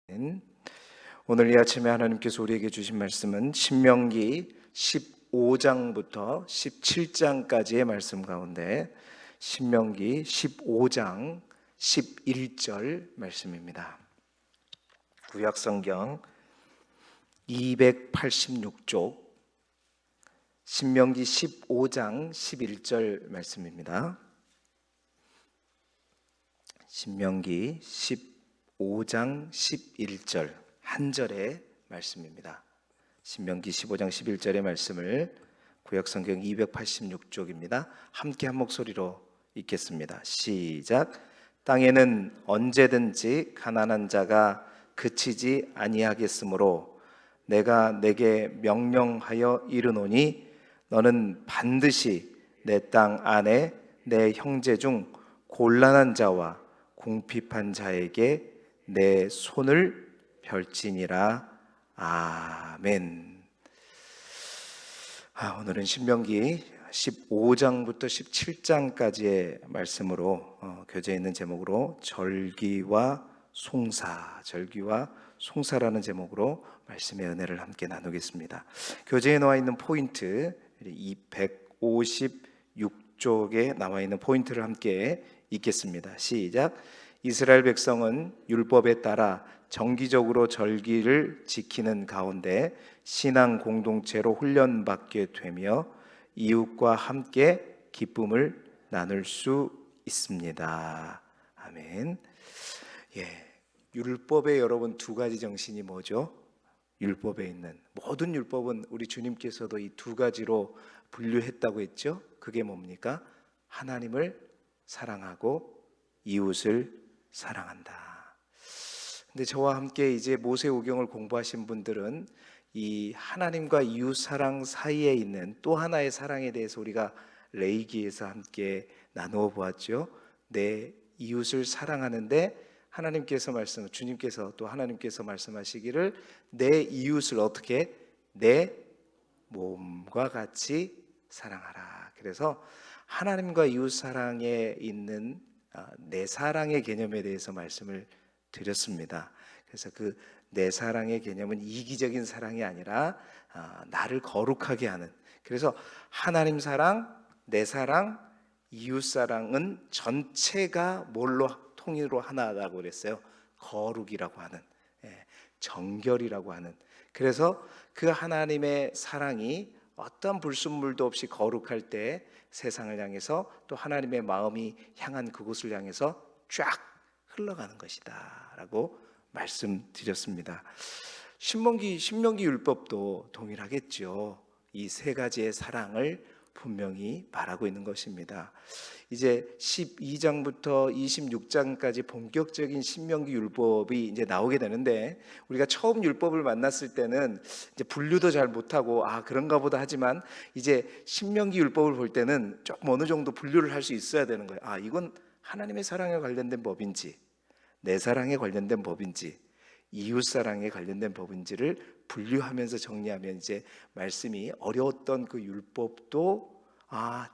오늘 이 아침에 하나님께서 우리에게 주신 말씀은 신명기 15장부터 17장까지의 말씀 가운데 신명기 15장 11절 말씀입니다. 구약성경 286쪽 신명기 15장 11절 말씀입니다. 신명기 15장 11절 한 절의 말씀입니다. 신명기 15장 11절의 말씀을 구약성경 286쪽입니다. 함께 한 목소리로 읽겠습니다. 시작. 땅에는 언제든지 가난한 자가 그치지 아니하겠으므로 내가 내게 명령하여 이르노니 너는 반드시 내 땅 안에 내 형제 중 곤란한 자와 궁핍한 자에게 내 손을 펼지니라. 아멘. 오늘은 신명기 15장부터 17장까지의 말씀으로 교재에 있는 제목으로 절기와 송사라는 제목으로 말씀의 은혜를 함께 나누겠습니다. 교재에 나와 있는 포인트 256쪽에 나와 있는 포인트를 함께 읽겠습니다. 시작. 이스라엘 백성은 율법에 따라 정기적으로 절기를 지키는 가운데 신앙 공동체로 훈련받게 되며 이웃과 함께 기쁨을 나눌 수 있습니다. 아멘. 율법의 여러분 두 가지 정신이 뭐죠? 율법에 있는 모든 율법은 우리 주님께서도 이 두 가지로 분류했다고 했죠. 그게 뭡니까? 하나님을 사랑하고 이웃을 사랑한다. 근데 저와 함께 이제 모세오경을 공부하신 분들은 이 하나님과 이웃 사랑 사이에 있는 또 하나의 사랑에 대해서 우리가 레위기에서 함께 나누어 보았죠. 내 이웃을 사랑하는데 주님께서 또 하나님께서 말씀하시기를 내 이웃을 어떻게? 내 몸과 같이 사랑하라. 그래서 하나님과 이웃 사랑에 있는 내 사랑의 개념에 대해서 말씀을 드렸습니다. 그래서 그 내 사랑의 개념은 이기적인 사랑이 아니라 나를 거룩하게 하는, 그래서 하나님 사랑, 내 사랑, 이웃 사랑은 전체가 뭘로 통일로 하나라고 그랬어요? 거룩이라고 하는, 정결이라고 하는. 그래서 그 하나님의 사랑이 어떤 불순물도 없이 거룩할 때 세상을 향해서 또 하나님의 마음이 향한 그곳을 향해서 쫙 흘러가는 것이다 라고 말씀드렸습니다. 신명기 율법도 동일하겠죠. 이 세 가지의 사랑을 분명히 말하고 있는 것입니다. 이제 12장부터 26장까지 본격적인 신명기 율법이 이제 나오게 되는데, 우리가 처음 율법을 만났을 때는 이제 분류도 잘 못하고 그런가 보다 하지만 이제 신명기 율법을 볼 때는 조금 어느 정도 분류를 할 수 있어야 되는 거예요. 이건 하나님의 사랑에 관련된 법인지, 내 사랑에 관련된 법인지, 이웃 사랑에 관련된 법인지를 분류하면서 정리하면 이제 말씀이 어려웠던 그 율법도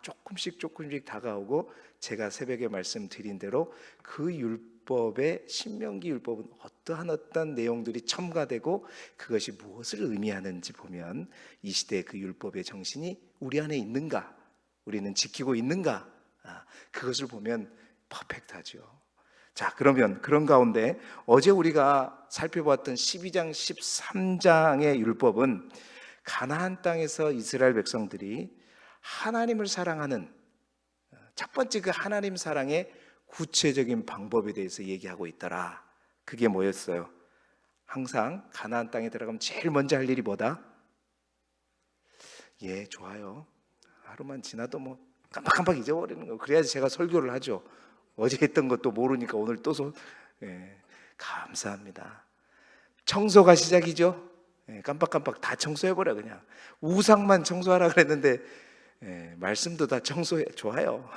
조금씩 다가오고, 제가 새벽에 말씀드린 대로 그 율법의 신명기 율법은 어떠한 내용들이 첨가되고 그것이 무엇을 의미하는지 보면 이 시대의 그 율법의 정신이 우리 안에 있는가, 우리는 지키고 있는가, 그것을 보면 퍼펙트하죠. 자, 그러면 그런 가운데 어제 우리가 살펴보았던 12장 13장의 율법은 가나안 땅에서 이스라엘 백성들이 하나님을 사랑하는 첫 번째 그 하나님 사랑의 구체적인 방법에 대해서 얘기하고 있더라. 그게 뭐였어요? 항상 가나안 땅에 들어가면 제일 먼저 할 일이 뭐다? 좋아요. 하루만 지나도 깜빡깜빡 잊어버리는 거. 그래야지 제가 설교를 하죠. 어제 했던 것도 모르니까 오늘 또 감사합니다. 청소가 시작이죠. 깜빡깜빡 다 청소해버려. 그냥 우상만 청소하라 그랬는데 말씀도 다 청소해. 좋아요.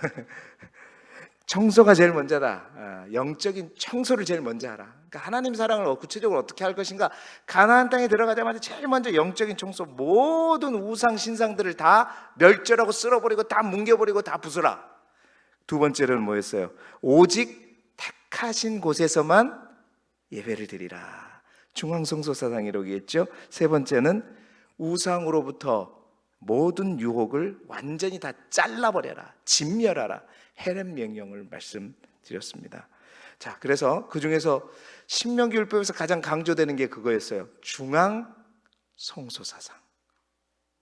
청소가 제일 먼저다. 영적인 청소를 제일 먼저 하라. 그러니까 하나님 사랑을 구체적으로 어떻게 할 것인가. 가나안 땅에 들어가자마자 제일 먼저 영적인 청소, 모든 우상 신상들을 다 멸절하고 쓸어버리고 다 뭉개버리고 다 부수라. 두 번째는 뭐였어요? 오직 택하신 곳에서만 예배를 드리라. 중앙성소사상이라고 했죠. 세 번째는 우상으로부터 모든 유혹을 완전히 다 잘라버려라, 진멸하라, 헤렘 명령을 말씀드렸습니다. 자, 그래서 그 중에서 신명기 율법에서 가장 강조되는 게 그거였어요. 중앙성소사상.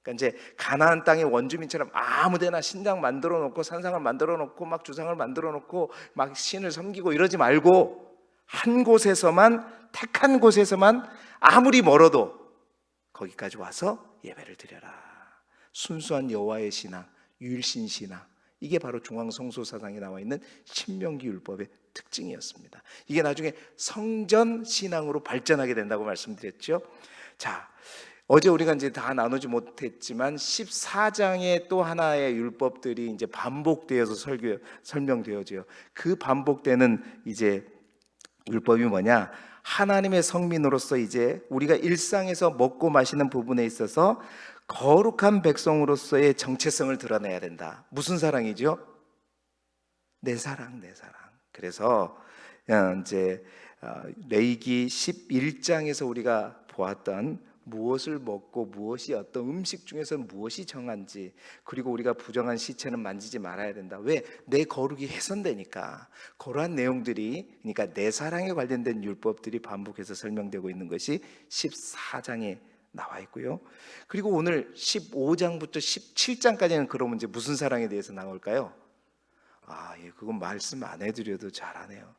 그러니까 이제 가나안 땅의 원주민처럼 아무데나 신당 만들어 놓고 산상을 만들어 놓고 막 주상을 만들어 놓고 막 신을 섬기고 이러지 말고 한 곳에서만, 택한 곳에서만 아무리 멀어도 거기까지 와서 예배를 드려라. 순수한 여호와의 신앙, 유일신 신앙, 이게 바로 중앙성소사상에 나와 있는 신명기 율법의 특징이었습니다. 이게 나중에 성전 신앙으로 발전하게 된다고 말씀드렸죠. 자, 어제 우리가 이제 다 나누지 못했지만 14장의 또 하나의 율법들이 이제 반복되어서 설명되어져요. 그 반복되는 이제 율법이 뭐냐? 하나님의 성민으로서 이제 우리가 일상에서 먹고 마시는 부분에 있어서 거룩한 백성으로서의 정체성을 드러내야 된다. 무슨 사랑이죠? 내 사랑, 내 사랑. 그래서 이제 레위기 11장에서 우리가 보았던 무엇을 먹고 무엇이 어떤 음식 중에서 무엇이 정한지, 그리고 우리가 부정한 시체는 만지지 말아야 된다. 왜? 내 거룩이 훼손되니까. 그러한 내용들이, 그러니까 내 사랑에 관련된 율법들이 반복해서 설명되고 있는 것이 14장에 나와 있고요. 그리고 오늘 15장부터 17장까지는 그러면 이제 무슨 사랑에 대해서 나올까요? 예, 그건 말씀 안 해드려도 잘하네요.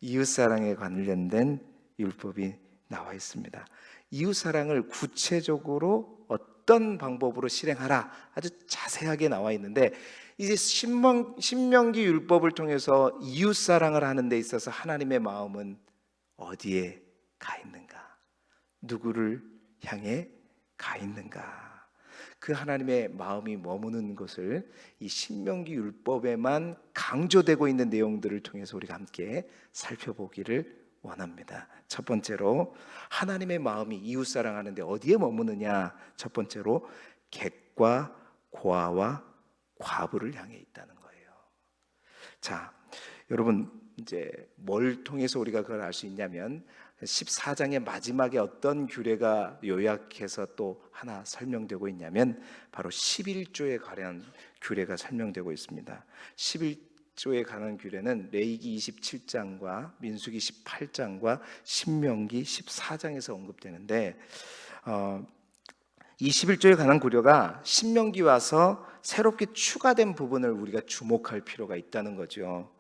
이웃사랑에 관련된 율법이 나와 있습니다. 이웃사랑을 구체적으로 어떤 방법으로 실행하라, 아주 자세하게 나와 있는데, 이제 신명기 율법을 통해서 이웃사랑을 하는 데 있어서 하나님의 마음은 어디에 가 있는가? 누구를 향해 가 있는가? 그 하나님의 마음이 머무는 것을 이 신명기 율법에만 강조되고 있는 내용들을 통해서 우리가 함께 살펴보기를 원합니다. 첫 번째로 하나님의 마음이 이웃사랑하는데 어디에 머무느냐? 첫 번째로 객과 고아와 과부를 향해 있다는 거예요. 자, 여러분, 이제 뭘 통해서 우리가 그걸 알 수 있냐면 14장의 마지막에 어떤 규례가 요약해서 또 하나 설명되고 있냐면 바로 11조에 관한 규례가 설명되고 있습니다. 11조에 관한 규례는 레위기 27장과 민수기 18장과 신명기 14장에서 언급되는데, 이 11조에 관한 규례가 신명기 와서 새롭게 추가된 부분을 우리가 주목할 필요가 있다는 거죠.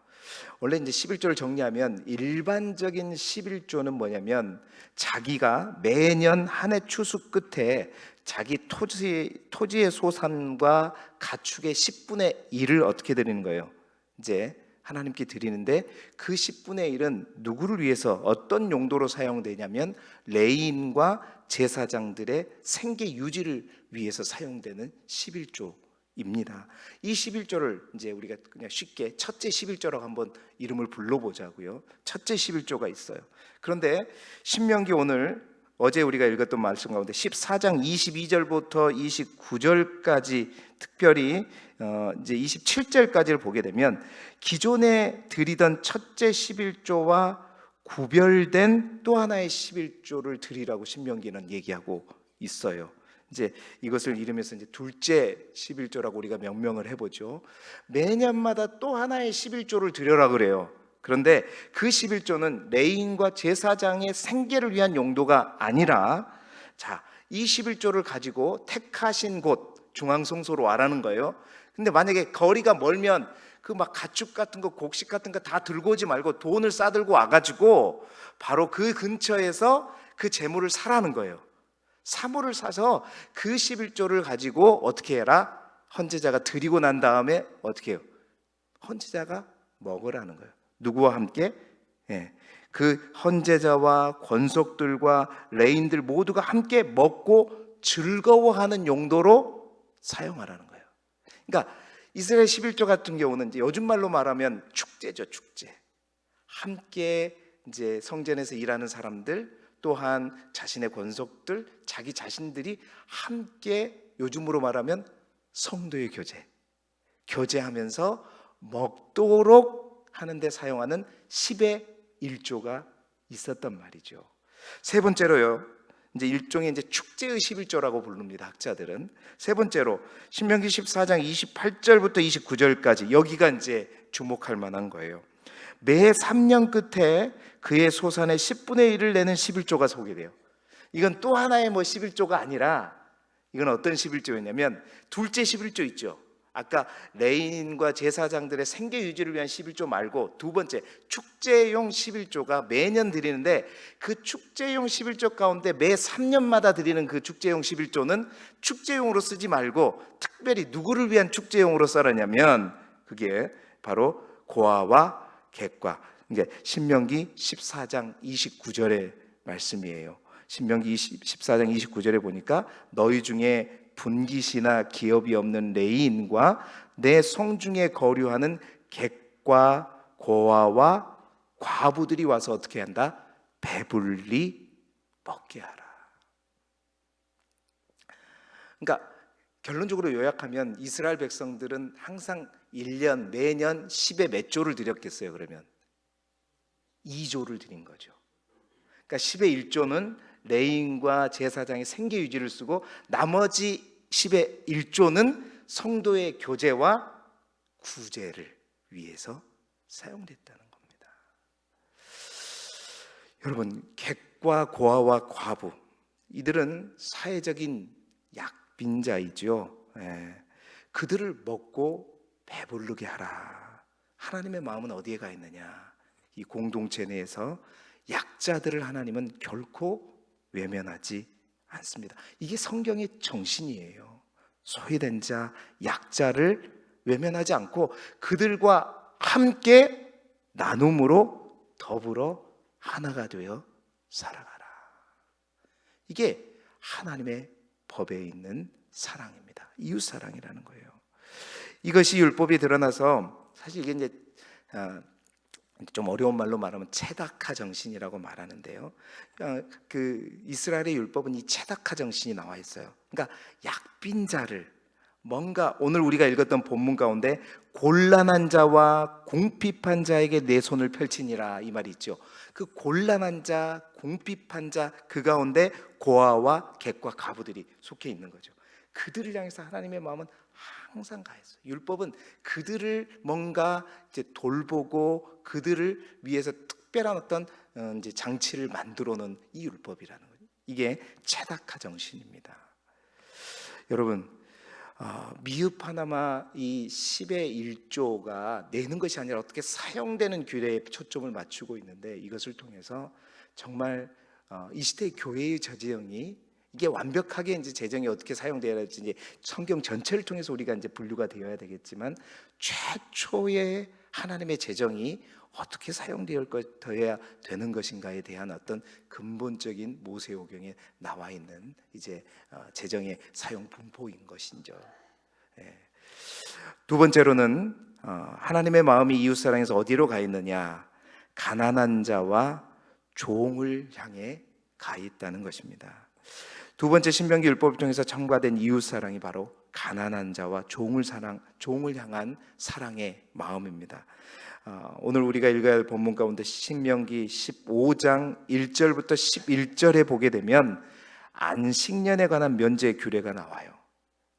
원래 이제 11조를 정리하면 일반적인 11조는 뭐냐면 자기가 매년 한 해 추수 끝에 자기 토지의 소산과 가축의 10분의 1을 어떻게 드리는 거예요? 이제 하나님께 드리는데 그 10분의 1은 누구를 위해서 어떤 용도로 사용되냐면 레위인과 제사장들의 생계 유지를 위해서 사용되는 11조입니다. 이 11조를 이제 우리가 그냥 쉽게 첫째 11조라고 한번 이름을 불러보자고요. 첫째 11조가 있어요. 그런데 신명기 오늘 어제 우리가 읽었던 말씀 가운데 14장 22절부터 29절까지 특별히 이제 27절까지를 보게 되면 기존에 드리던 첫째 11조와 구별된 또 하나의 11조를 드리라고 신명기는 얘기하고 있어요. 이제 이것을 이름해서 이제 둘째 11조라고 우리가 명명을 해보죠. 매년마다 또 하나의 11조를 드려라 그래요. 그런데 그 11조는 레위인과 제사장의 생계를 위한 용도가 아니라, 자, 이 11조를 가지고 택하신 곳 중앙성소로 와라는 거예요. 근데 만약에 거리가 멀면 그 막 가축 같은 거, 곡식 같은 거 다 들고 오지 말고 돈을 싸들고 와가지고 바로 그 근처에서 그 재물을 사라는 거예요. 사물을 사서 그 11조를 가지고 어떻게 해라? 헌제자가 드리고 난 다음에 어떻게 해요? 헌제자가 먹으라는 거예요. 누구와 함께? 그 헌제자와 권속들과 레인들 모두가 함께 먹고 즐거워하는 용도로 사용하라는 거예요. 그러니까 이스라엘 11조 같은 경우는 이제 요즘 말로 말하면 축제죠, 축제. 함께 이제 성전에서 일하는 사람들, 또한 자신의 권속들, 자기 자신들이 함께 요즘으로 말하면 성도의 교제하면서 먹도록 하는데 사용하는 10의 1조가 있었단 말이죠. 세 번째로요, 이제 일종의 이제 축제의 11조라고 부릅니다, 학자들은. 세 번째로 신명기 14장 28절부터 29절까지, 여기가 이제 주목할 만한 거예요. 매 3년 끝에 그의 소산의 10분의 1을 내는 11조가 소개돼요. 이건 또 하나의 뭐 11조가 아니라, 이건 어떤 11조였냐면 둘째 11조 있죠. 아까 레인과 제사장들의 생계 유지를 위한 11조 말고 두 번째 축제용 11조가 매년 드리는데, 그 축제용 11조 가운데 매 3년마다 드리는 그 축제용 11조는 축제용으로 쓰지 말고 특별히 누구를 위한 축제용으로 써라냐면, 그게 바로 고아와 객과, 이게 신명기 14장 29절의 말씀이에요. 신명기 14장 29절에 보니까 너희 중에 분깃이나 기업이 없는 레위인과 내 성중에 거류하는 객과 고아와 과부들이 와서 어떻게 한다? 배불리 먹게 하라. 그러니까 결론적으로 요약하면 이스라엘 백성들은 항상 1년 매년 10의 몇 조를 드렸겠어요? 그러면 2조를 드린 거죠. 그러니까 10의 1조는 레인과 제사장의 생계 유지를 쓰고, 나머지 10의 1조는 성도의 교제와 구제를 위해서 사용됐다는 겁니다. 여러분, 객과 고아와 과부, 이들은 사회적인 약빈자이죠. 그들을 먹고 배부르게 하라. 하나님의 마음은 어디에 가 있느냐? 이 공동체 내에서 약자들을 하나님은 결코 외면하지 않습니다. 이게 성경의 정신이에요. 소외된 자, 약자를 외면하지 않고 그들과 함께 나눔으로 더불어 하나가 되어 살아가라. 이게 하나님의 법에 있는 사랑입니다. 이웃 사랑이라는 거예요. 이것이 율법이 드러나서, 사실 이게 이제 좀 어려운 말로 말하면 체다카 정신이라고 말하는데요. 그 이스라엘의 율법은 이 체다카 정신이 나와 있어요. 그러니까 약빈자를, 뭔가 오늘 우리가 읽었던 본문 가운데 곤란한 자와 궁핍한 자에게 내 손을 펼치니라, 이 말이 있죠. 그 곤란한 자, 궁핍한 자, 그 가운데 고아와 객과 과부들이 속해 있는 거죠. 그들을 향해서 하나님의 마음은 항상 가했어요. 율법은 그들을 뭔가 이제 돌보고 그들을 위해서 특별한 어떤 이제 장치를 만들어 놓은 이 율법이라는 거죠. 이게 체다카 정신입니다. 여러분, 미흡하나마 이 10의 1조가 내는 것이 아니라 어떻게 사용되는 규례에 초점을 맞추고 있는데, 이것을 통해서 정말 이 시대의 교회의 저지형이, 이게 완벽하게 이제 재정이 어떻게 사용되어야 할지 이제 성경 전체를 통해서 우리가 이제 분류가 되어야 되겠지만, 최초의 하나님의 재정이 어떻게 사용되어야 되는 것인가에 대한 어떤 근본적인 모세오경에 나와 있는 이제 재정의 사용 분포인 것이죠. 두 번째로는 하나님의 마음이 이웃 사랑에서 어디로 가 있느냐? 가난한 자와 종을 향해 가 있다는 것입니다. 두 번째 신명기 율법을 통해서 첨가된 이웃 사랑이 바로 가난한 자와 종을 향한 사랑의 마음입니다. 오늘 우리가 읽어야 할 본문 가운데 신명기 15장 1절부터 11절에 보게 되면 안식년에 관한 면제 규례가 나와요.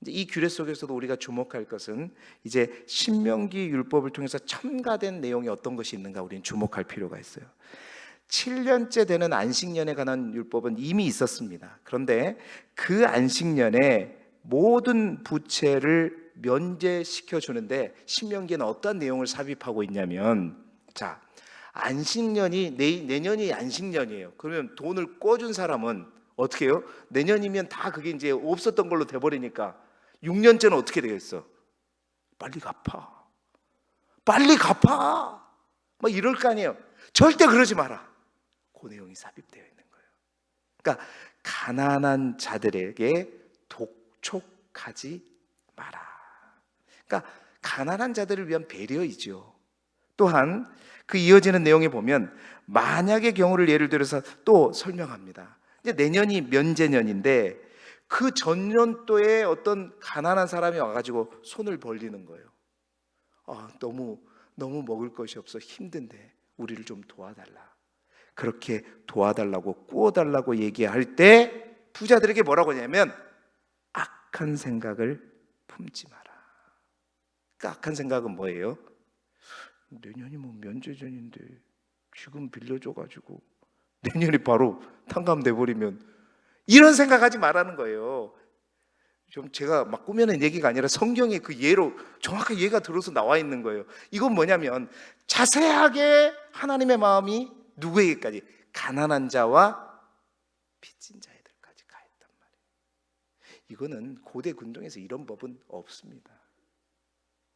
이 규례 속에서도 우리가 주목할 것은 이제 신명기 율법을 통해서 첨가된 내용이 어떤 것이 있는가, 우리는 주목할 필요가 있어요. 7년째 되는 안식년에 관한 율법은 이미 있었습니다. 그런데 그 안식년에 모든 부채를 면제시켜 주는데 신명기에는 어떤 내용을 삽입하고 있냐면, 자, 안식년이 내년이 안식년이에요. 그러면 돈을 꿔준 사람은 어떻게 해요? 내년이면 다 그게 이제 없었던 걸로 돼버리니까 6년째는 어떻게 되겠어? 빨리 갚아. 빨리 갚아. 막 이럴 거 아니에요. 절대 그러지 마라. 그 내용이 삽입되어 있는 거예요. 그러니까 가난한 자들에게 독촉하지 마라. 그러니까 가난한 자들을 위한 배려이죠. 또한 그 이어지는 내용에 보면 만약의 경우를 예를 들어서 또 설명합니다. 이제 내년이 면제년인데 그 전년도에 어떤 가난한 사람이 와가지고 손을 벌리는 거예요. 너무 먹을 것이 없어 힘든데 우리를 좀 도와달라. 그렇게 도와달라고 꾸어달라고 얘기할 때 부자들에게 뭐라고 하냐면 악한 생각을 품지 마라. 그 악한 생각은 뭐예요? 내년이 뭐 면제전인데 지금 빌려줘가지고 내년이 바로 탕감돼버리면, 이런 생각하지 말라는 거예요. 좀 제가 막 꾸며낸 얘기가 아니라 성경에 그 예로 정확하게 예가 들어서 나와 있는 거예요. 이건 뭐냐면 자세하게 하나님의 마음이 누구에게까지? 가난한 자와 빚진 자애들까지 가했단 말이에요. 이거는 고대 군동에서 이런 법은 없습니다.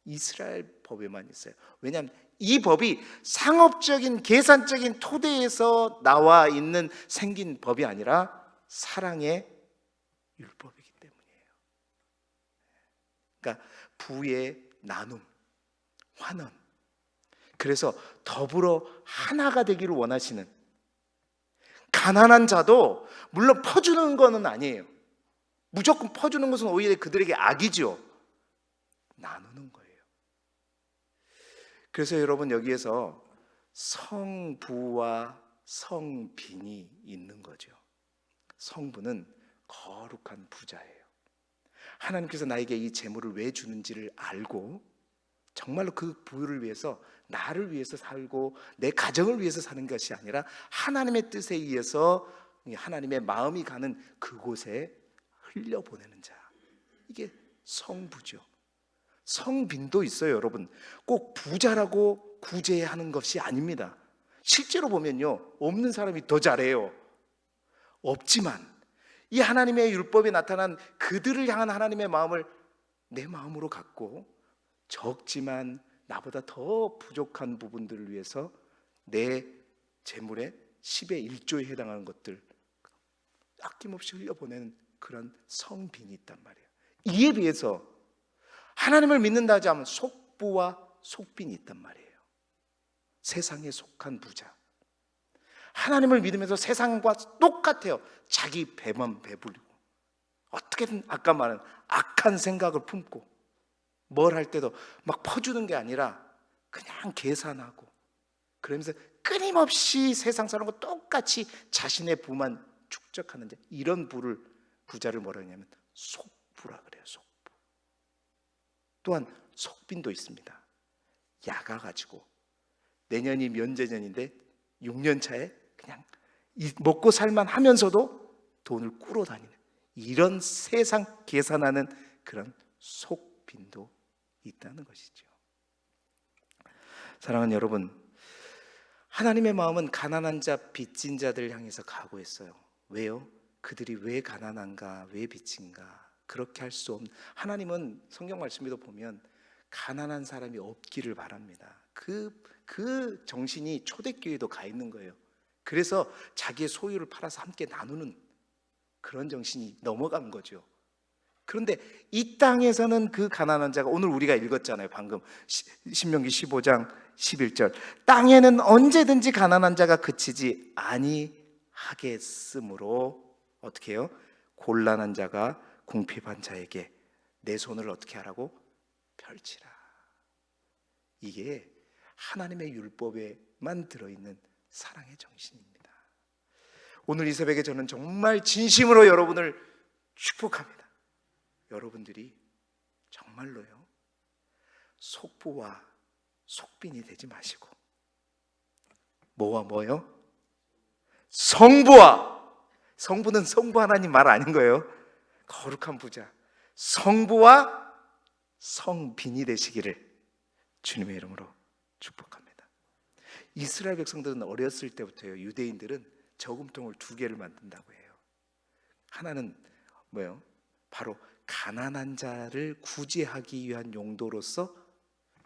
이스라엘 법에만 있어요. 왜냐하면 이 법이 상업적인 계산적인 토대에서 나와 있는 생긴 법이 아니라 사랑의 율법이기 때문이에요. 그러니까 부의 나눔, 환원, 그래서 더불어 하나가 되기를 원하시는, 가난한 자도 물론 퍼주는 것은 아니에요. 무조건 퍼주는 것은 오히려 그들에게 악이죠. 나누는 거예요. 그래서 여러분, 여기에서 성부와 성빈이 있는 거죠. 성부는 거룩한 부자예요. 하나님께서 나에게 이 재물을 왜 주는지를 알고 정말로 그 부유를 위해서, 나를 위해서 살고 내 가정을 위해서 사는 것이 아니라 하나님의 뜻에 의해서 하나님의 마음이 가는 그곳에 흘려보내는 자, 이게 성부죠. 성빈도 있어요. 여러분, 꼭 부자라고 구제하는 것이 아닙니다. 실제로 보면요, 없는 사람이 더 잘해요. 없지만 이 하나님의 율법에 나타난 그들을 향한 하나님의 마음을 내 마음으로 갖고, 적지만 나보다 더 부족한 부분들을 위해서 내 재물의 10의 1조에 해당하는 것들 아낌없이 흘려보내는 그런 성빈이 있단 말이에요. 이에 비해서 하나님을 믿는다 하자면 속부와 속빈이 있단 말이에요. 세상에 속한 부자, 하나님을 믿으면서 세상과 똑같아요. 자기 배만 배부리고 어떻게든 아까 말한 악한 생각을 품고 뭘 할 때도 막 퍼주는 게 아니라 그냥 계산하고, 그러면서 끊임없이 세상 사람과 똑같이 자신의 부만 축적하는 자, 이런 부자를 뭐라 하냐면 속부라 그래요. 속부. 또한 속빈도 있습니다. 야가가지고 내년이 면제년인데 6년 차에 그냥 먹고 살만 하면서도 돈을 꾸러 다니는, 이런 세상 계산하는 그런 속빈도 있다는 것이죠. 사랑하는 여러분, 하나님의 마음은 가난한 자, 빚진 자들 향해서 가고 있어요. 왜요? 그들이 왜 가난한가, 왜 빚진가, 그렇게 할 수 없는, 하나님은 성경 말씀에도 보면 가난한 사람이 없기를 바랍니다. 그 정신이 초대교회도 가 있는 거예요. 그래서 자기의 소유를 팔아서 함께 나누는 그런 정신이 넘어간 거죠. 그런데 이 땅에서는 그 가난한 자가, 오늘 우리가 읽었잖아요, 방금 신명기 15장 11절, 땅에는 언제든지 가난한 자가 그치지 아니하겠으므로 어떻게 해요? 곤란한 자가 궁핍한 자에게 내 손을 어떻게 하라고? 펼치라. 이게 하나님의 율법에만 들어있는 사랑의 정신입니다. 오늘 이 새벽에 저는 정말 진심으로 여러분을 축복합니다. 여러분들이 정말로요, 속부와 속빈이 되지 마시고 뭐와 뭐요? 성부는 성부 하나님 말 아닌 거예요. 거룩한 부자, 성부와 성빈이 되시기를 주님의 이름으로 축복합니다. 이스라엘 백성들은 어렸을 때부터요, 유대인들은 저금통을 2개를 만든다고 해요. 하나는 뭐예요? 바로 가난한 자를 구제하기 위한 용도로서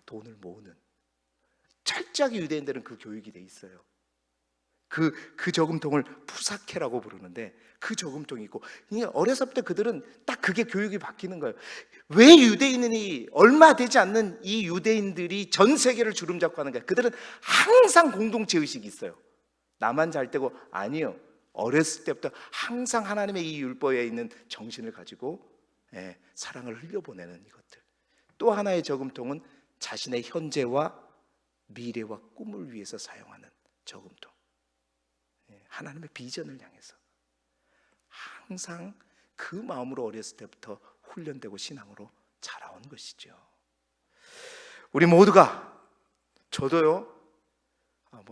돈을 모으는, 철저하게 유대인들은 그 교육이 돼 있어요. 그 저금통을 푸사케라고 부르는데 그 저금통이 있고, 어려서부터 그들은 딱 그게 교육이 바뀌는 거예요. 왜 유대인이 얼마 되지 않는 이 유대인들이 전 세계를 주름잡고 하는가? 그들은 항상 공동체 의식이 있어요. 나만 잘 되고, 아니요, 어렸을 때부터 항상 하나님의 이 율법에 있는 정신을 가지고 사랑을 흘려보내는 이것들. 또 하나의 저금통은 자신의 현재와 미래와 꿈을 위해서 사용하는 저금통. 하나님의 비전을 향해서 항상 그 마음으로 어렸을 때부터 훈련되고 신앙으로 자라온 것이죠. 우리 모두가, 저도요,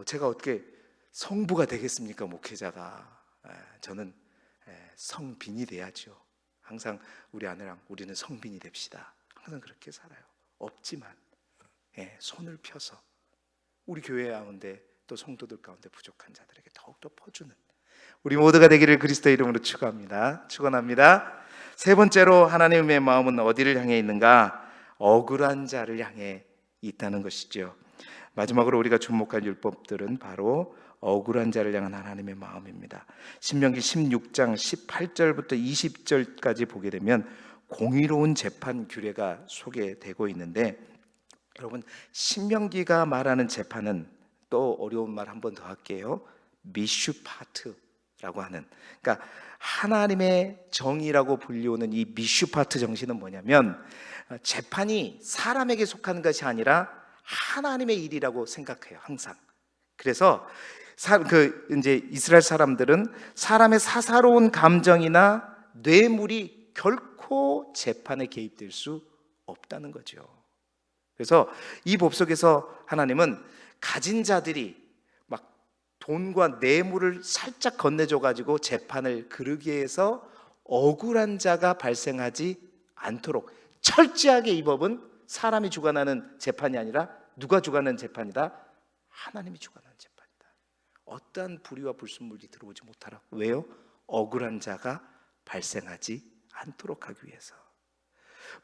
제가 어떻게 성부가 되겠습니까? 목회자가. 저는 성빈이 돼야죠. 항상 우리 아내랑 우리는 성빈이 됩시다. 항상 그렇게 살아요. 없지만 손을 펴서 우리 교회 가운데 또 성도들 가운데 부족한 자들에게 더욱더 퍼주는 우리 모두가 되기를 그리스도의 이름으로 축원합니다. 세 번째로 하나님의 마음은 어디를 향해 있는가? 억울한 자를 향해 있다는 것이죠. 마지막으로 우리가 주목할 율법들은 바로 억울한 자를 향한 하나님의 마음입니다. 신명기 16장 18절부터 20절까지 보게 되면 공의로운 재판 규례가 소개되고 있는데, 여러분, 신명기가 말하는 재판은 또 어려운 말 한 번 더 할게요. 미슈파트라고 하는, 그러니까 하나님의 정의라고 불리우는 이 미슈파트 정신은 뭐냐면, 재판이 사람에게 속하는 것이 아니라 하나님의 일이라고 생각해요, 항상. 그래서 이제 이스라엘 사람들은 사람의 사사로운 감정이나 뇌물이 결코 재판에 개입될 수 없다는 거죠. 그래서 이 법석에서 하나님은 가진 자들이 막 돈과 뇌물을 살짝 건네줘 가지고 재판을 그르게 해서 억울한 자가 발생하지 않도록 철저하게, 이 법은 사람이 주관하는 재판이 아니라 누가 주관하는 재판이다? 하나님이 주관하는 재판이다. 어떠한 불의와 불순물이 들어오지 못하라. 왜요? 억울한 자가 발생하지 않도록 하기 위해서.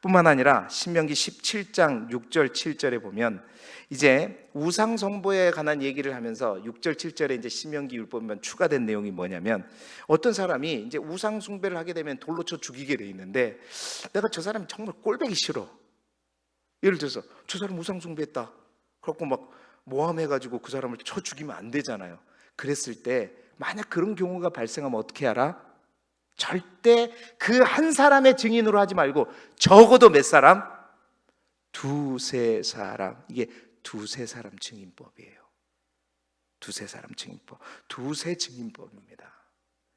뿐만 아니라 신명기 17장 6절 7절에 보면 이제 우상 숭배에 관한 얘기를 하면서 6절 7절에 이제 신명기 율법에 추가된 내용이 뭐냐면, 어떤 사람이 이제 우상 숭배를 하게 되면 돌로 쳐 죽이게 돼 있는데, 내가 저 사람이 정말 꼴보기 싫어. 예를 들어서 저 사람 우상 숭배했다. 그래갖고 막 모함해가지고 그 사람을 쳐 죽이면 안 되잖아요. 그랬을 때 만약 그런 경우가 발생하면 어떻게 알아? 절대 그 한 사람의 증인으로 하지 말고 적어도 몇 사람? 두세 사람. 이게 두세 사람 증인법이에요. 두세 사람 증인법. 두세 증인법입니다.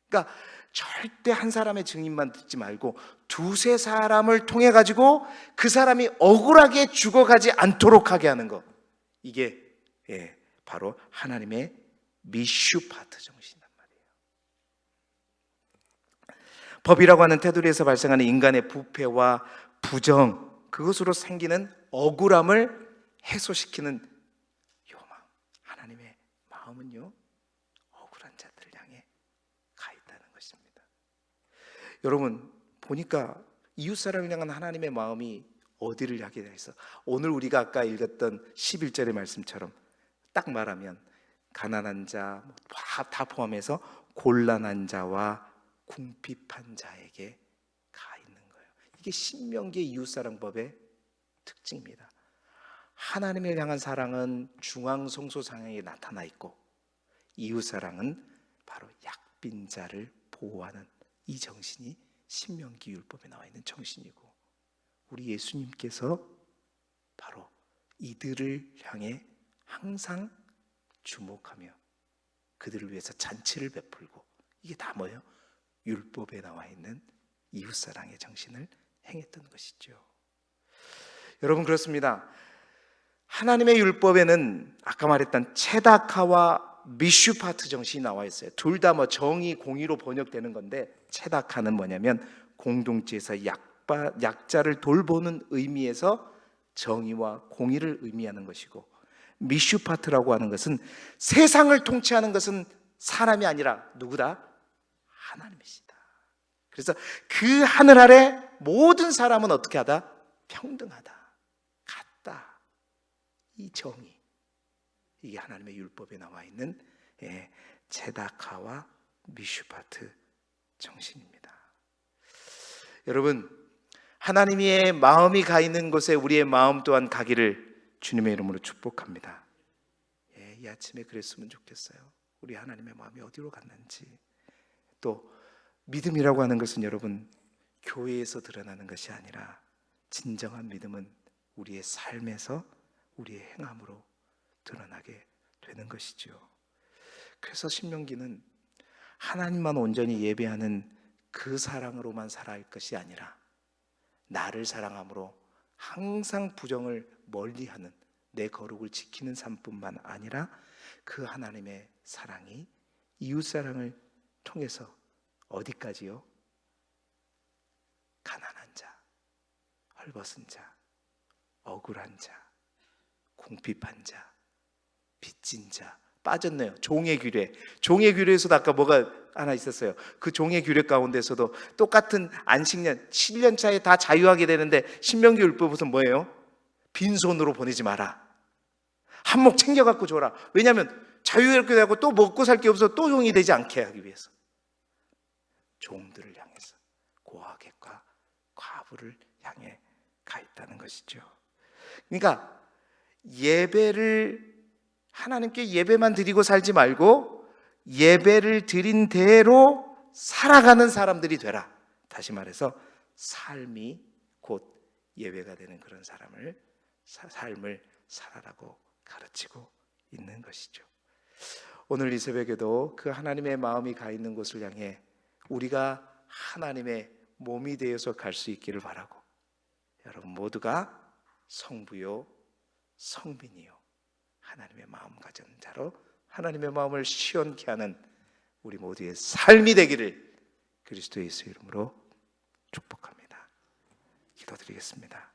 그러니까 절대 한 사람의 증인만 듣지 말고 두세 사람을 통해 가지고 그 사람이 억울하게 죽어가지 않도록 하게 하는 것. 이게 바로 하나님의 미슈파트 정신이란 말이에요. 법이라고 하는 테두리에서 발생하는 인간의 부패와 부정, 그것으로 생기는 억울함을 해소시키는 요망. 하나님의 마음은요, 억울한 자들을 향해 가 있다는 것입니다. 여러분, 보니까 이웃사람을 향한 하나님의 마음이 어디를 향해 있어? 오늘 우리가 아까 읽었던 11절의 말씀처럼 딱 말하면 가난한 자 다 포함해서 곤란한 자와 궁핍한 자에게 가 있는 거예요. 이게 신명기의 이웃사랑법의 특징입니다. 하나님을 향한 사랑은 중앙성소상에 나타나 있고, 이웃사랑은 바로 약빈자를 보호하는 이 정신이 신명기 율법에 나와 있는 정신이고, 우리 예수님께서 바로 이들을 향해 항상 주목하며 그들을 위해서 잔치를 베풀고, 이게 다 뭐예요? 율법에 나와 있는 이웃사랑의 정신을 행했던 것이죠. 여러분, 그렇습니다. 하나님의 율법에는 아까 말했던 체다카와 미슈파트 정신이 나와 있어요. 둘 다 뭐 정의, 공의로 번역되는 건데, 체다카는 뭐냐면 공동체에서 약자를 돌보는 의미에서 정의와 공의를 의미하는 것이고, 미슈파트라고 하는 것은 세상을 통치하는 것은 사람이 아니라 누구다? 하나님이시다. 그래서 그 하늘 아래 모든 사람은 어떻게 하다? 평등하다, 같다. 이 정의, 이게 하나님의 율법에 나와 있는 제다카와 미슈파트 정신입니다. 여러분, 하나님의 마음이 가 있는 곳에 우리의 마음 또한 가기를 주님의 이름으로 축복합니다. 이 아침에 그랬으면 좋겠어요. 우리 하나님의 마음이 어디로 갔는지. 또 믿음이라고 하는 것은 여러분, 교회에서 드러나는 것이 아니라 진정한 믿음은 우리의 삶에서, 우리의 행함으로 드러나게 되는 것이죠. 그래서 신명기는 하나님만 온전히 예배하는 그 사랑으로만 살아갈 것이 아니라 나를 사랑함으로 항상 부정을 멀리하는 내 거룩을 지키는 삶뿐만 아니라 그 하나님의 사랑이 이웃사랑을 통해서 어디까지요? 가난한 자, 헐벗은 자, 억울한 자, 궁핍한 자, 빚진 자, 빠졌네요. 종의 규례. 종의 규례에서도 아까 뭐가 하나 있었어요. 그 종의 규례 가운데서도 똑같은 안식년 7년 차에 다 자유하게 되는데 신명기 율법은 뭐예요? 빈손으로 보내지 마라. 한몫 챙겨갖고 줘라. 왜냐하면 자유롭게 되고 또 먹고 살 게 없어 또 종이 되지 않게 하기 위해서. 종들을 향해서 고아객과 과부를 향해 가 있다는 것이죠. 그러니까 예배를 하나님께 예배만 드리고 살지 말고 예배를 드린 대로 살아가는 사람들이 되라. 다시 말해서 삶이 곧 예배가 되는 그런 삶을 살아라고 가르치고 있는 것이죠. 오늘 이 새벽에도 그 하나님의 마음이 가 있는 곳을 향해 우리가 하나님의 몸이 되어서 갈 수 있기를 바라고, 여러분 모두가 성부요 성민이요 하나님의 마음 가진 자로 하나님의 마음을 시원케 하는 우리 모두의 삶이 되기를 그리스도 예수 이름으로 축복합니다. 기도드리겠습니다.